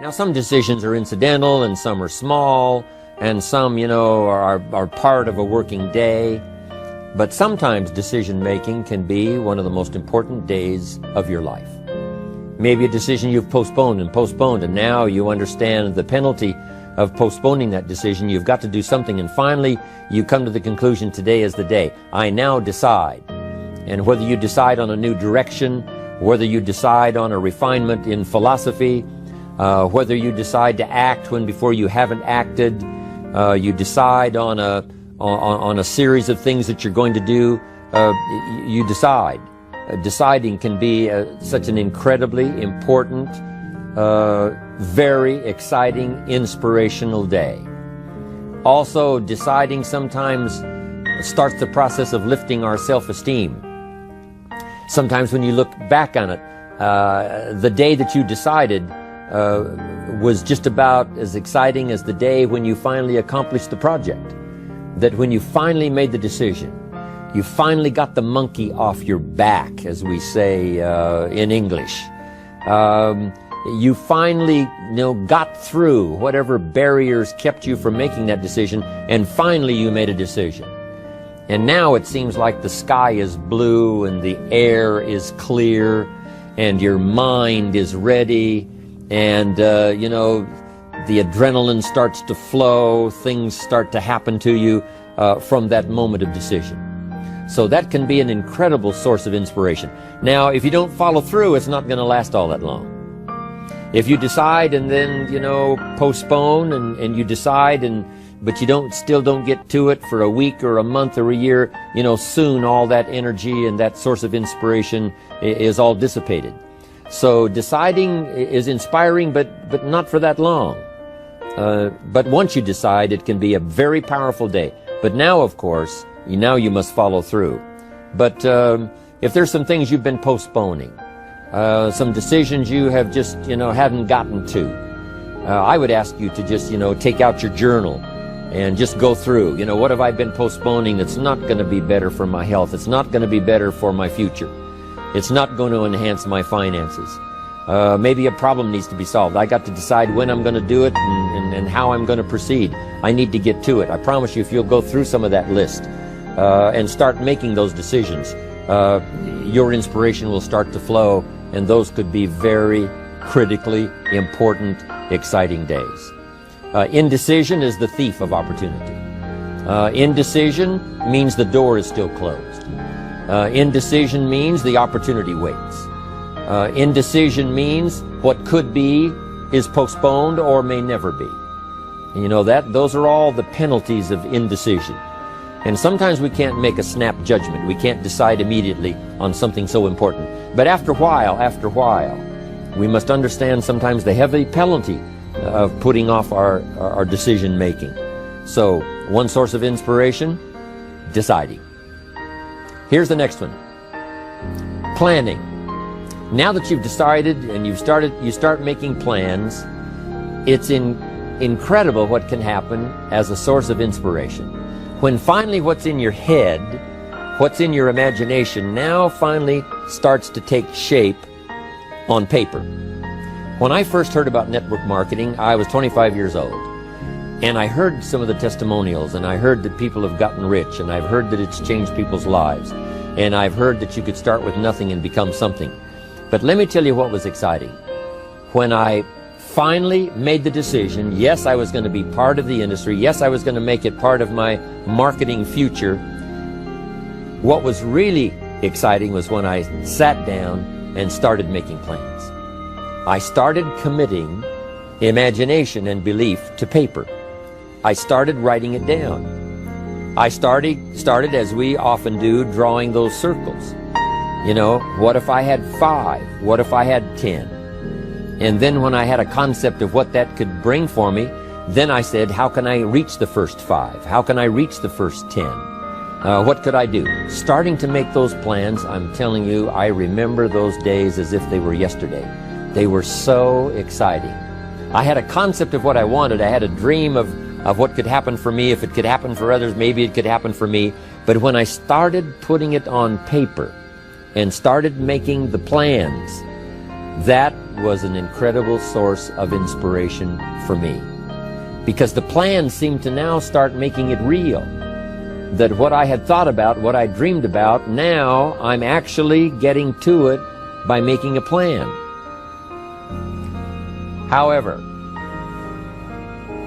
Now, some decisions are incidental and some are small and some, are part of a working day. But sometimes decision-making can be one of the most important days of your life. Maybe a decision you've postponed, and now you understand the penalty of postponing that decision. You've got to do something, and finally you come to the conclusion, today is the day. I now decide. And whether you decide on a new direction, whether you decide on a refinement in philosophy, whether you decide to act when before you haven't acted, you decide on a series of things that you're going to do, you decide. Deciding can be such an incredibly important, very exciting, inspirational day. Also, deciding sometimes starts the process of lifting our self-esteem. Sometimes when you look back on it, the day that you decided was just about as exciting as the day when you finally accomplished the project. That when you finally made the decision, you finally got the monkey off your back, as we say in English. You finally, got through whatever barriers kept you from making that decision, and finally you made a decision. And now it seems like the sky is blue and the air is clear and your mind is ready, and the adrenaline starts to flow, things start to happen to you from that moment of decision. So that can be an incredible source of inspiration. Now, if you don't follow through, it's not going to last all that long. If you decide and then, postpone and you decide but you still don't get to it for a week or a month or a year, soon all that energy and that source of inspiration is all dissipated. So deciding is inspiring, but not for that long. But once you decide, it can be a very powerful day. But now, of course, you must follow through. But if there's some things you've been postponing, some decisions you have just, hadn't gotten to, I would ask you to just, take out your journal and just go through, what have I been postponing that's not going to be better for my health? It's not going to be better for my future. It's not going to enhance my finances. Maybe a problem needs to be solved. I got to decide when I'm going to do it and how I'm going to proceed. I need to get to it. I promise you, if you'll go through some of that list and start making those decisions, your inspiration will start to flow, and those could be very critically important, exciting days. Indecision is the thief of opportunity. Indecision means the door is still closed. Indecision means the opportunity waits. Indecision means what could be is postponed or may never be. Those are all the penalties of indecision. And sometimes we can't make a snap judgment. We can't decide immediately on something so important. But after a while, we must understand sometimes the heavy penalty of putting off our decision making. So, one source of inspiration, deciding. Here's the next one. Planning. Now that you've decided and you start making plans, it's incredible what can happen as a source of inspiration. When finally what's in your head, what's in your imagination, now finally starts to take shape on paper. When I first heard about network marketing, I was 25 years old. And I heard some of the testimonials, and I heard that people have gotten rich, and I've heard that it's changed people's lives. And I've heard that you could start with nothing and become something. But let me tell you what was exciting. When I finally made the decision, yes, I was going to be part of the industry, yes, I was going to make it part of my marketing future, what was really exciting was when I sat down and started making plans. I started committing imagination and belief to paper. I started writing it down. I started, as we often do, drawing those circles. What if I had 5? What if I had 10? And then when I had a concept of what that could bring for me, then I said, how can I reach the first 5? How can I reach the first 10? What could I do? Starting to make those plans, I'm telling you, I remember those days as if they were yesterday. They were so exciting. I had a concept of what I wanted. I had a dream of what could happen for me. If it could happen for others, maybe it could happen for me. But when I started putting it on paper and started making the plans, that was an incredible source of inspiration for me, because the plans seemed to now start making it real. That what I had thought about, what I dreamed about, now I'm actually getting to it by making a plan. However,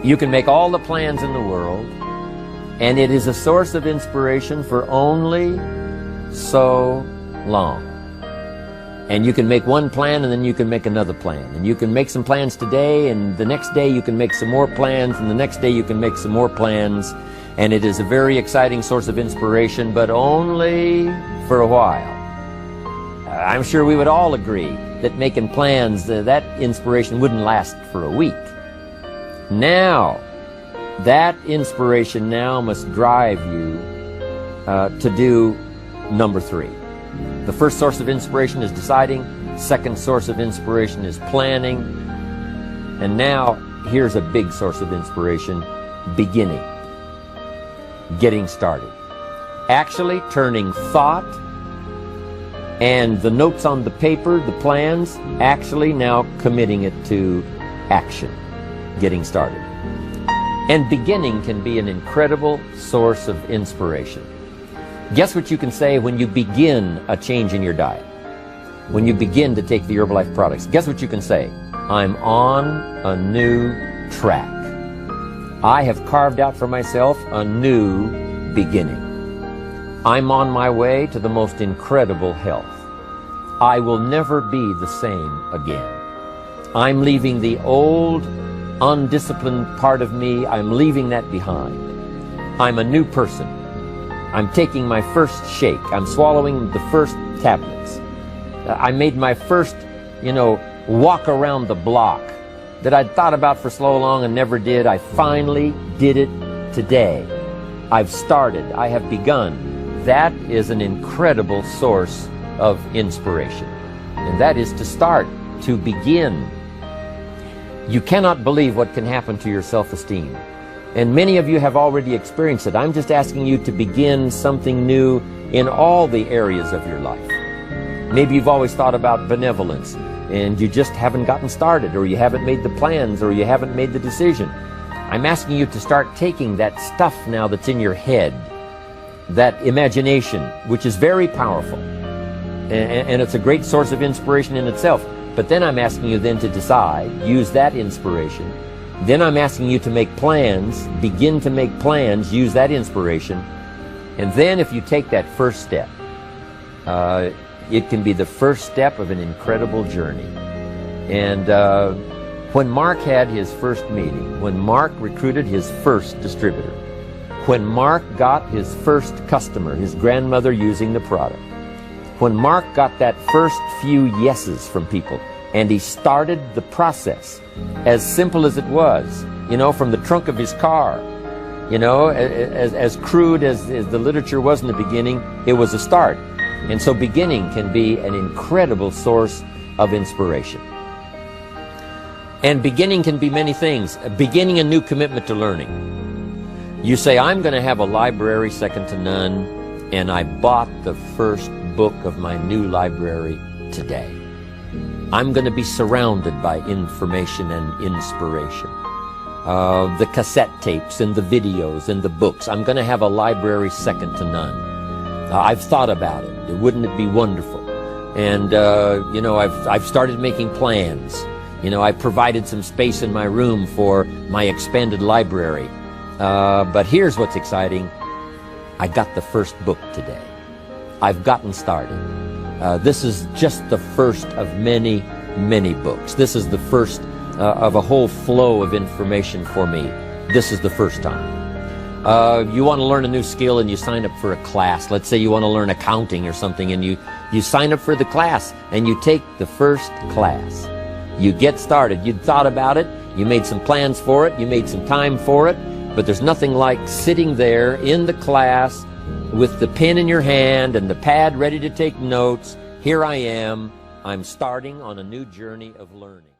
you can make all the plans in the world, and it is a source of inspiration for only so long. And you can make one plan, and then you can make another plan. And you can make some plans today, and the next day you can make some more plans, and the next day you can make some more plans. And it is a very exciting source of inspiration, but only for a while. I'm sure we would all agree that making plans, that inspiration wouldn't last for a week. Now, that inspiration now must drive you to do number 3. The first source of inspiration is deciding. Second source of inspiration is planning. And now, here's a big source of inspiration: beginning. Getting started. Actually turning thought and the notes on the paper, the plans, actually now committing it to action. Getting started. And beginning can be an incredible source of inspiration. Guess what you can say when you begin a change in your diet? When you begin to take the Herbalife products, guess what you can say? I'm on a new track. I have carved out for myself a new beginning. I'm on my way to the most incredible health. I will never be the same again. I'm leaving the old, undisciplined part of me. I'm leaving that behind. I'm a new person. I'm taking my first shake. I'm swallowing the first tablets. I made my first, walk around the block that I'd thought about for so long and never did. I finally did it today. I've started. I have begun. That is an incredible source of inspiration. And that is to start, to begin. You cannot believe what can happen to your self-esteem. And many of you have already experienced it. I'm just asking you to begin something new in all the areas of your life. Maybe you've always thought about benevolence, and you just haven't gotten started, or you haven't made the plans, or you haven't made the decision. I'm asking you to start taking that stuff now that's in your head, that imagination, which is very powerful, and it's a great source of inspiration in itself. But then I'm asking you then to decide, use that inspiration. Then I'm asking you to make plans, begin to make plans, use that inspiration. And then if you take that first step, it can be the first step of an incredible journey. And when Mark had his first meeting, when Mark recruited his first distributor, when Mark got his first customer, his grandmother using the product, when Mark got that first few yeses from people, and he started the process, as simple as it was, from the trunk of his car, as crude as the literature was in the beginning, it was a start. And so beginning can be an incredible source of inspiration. And beginning can be many things. Beginning a new commitment to learning. You say, I'm going to have a library second to none, and I bought the first book of my new library today. I'm going to be surrounded by information and inspiration. The cassette tapes and the videos and the books. I'm going to have a library second to none. I've thought about it. Wouldn't it be wonderful? And, I've started making plans. I provided some space in my room for my expanded library. But here's what's exciting. I got the first book today. I've gotten started. This is just the first of many, many books. This is the first of a whole flow of information for me. This is the first time. You want to learn a new skill and you sign up for a class. Let's say you want to learn accounting or something, and you sign up for the class and you take the first class. You get started. You'd thought about it. You made some plans for it. You made some time for it. But there's nothing like sitting there in the class with the pen in your hand and the pad ready to take notes. Here I am. I'm starting on a new journey of learning.